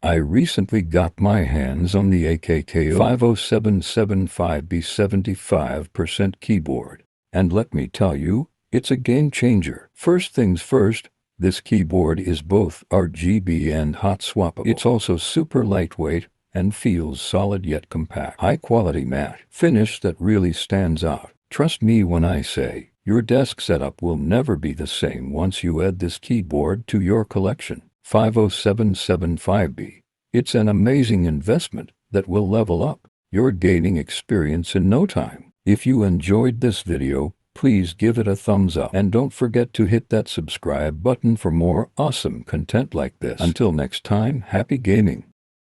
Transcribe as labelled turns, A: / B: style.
A: I recently got my hands on the Akko 50775B 75% keyboard, and let me tell you, it's a game changer. First things first, this keyboard is both RGB and hot swappable. It's also super lightweight and feels solid yet compact. High quality matte finish that really stands out. Trust me when I say, your desk setup will never be the same once you add this keyboard to your collection. 50775B. It's an amazing investment that will level up your gaming experience in no time. If you enjoyed this video, please give it a thumbs up and don't forget to hit that subscribe button for more awesome content like this. Until next time, happy gaming.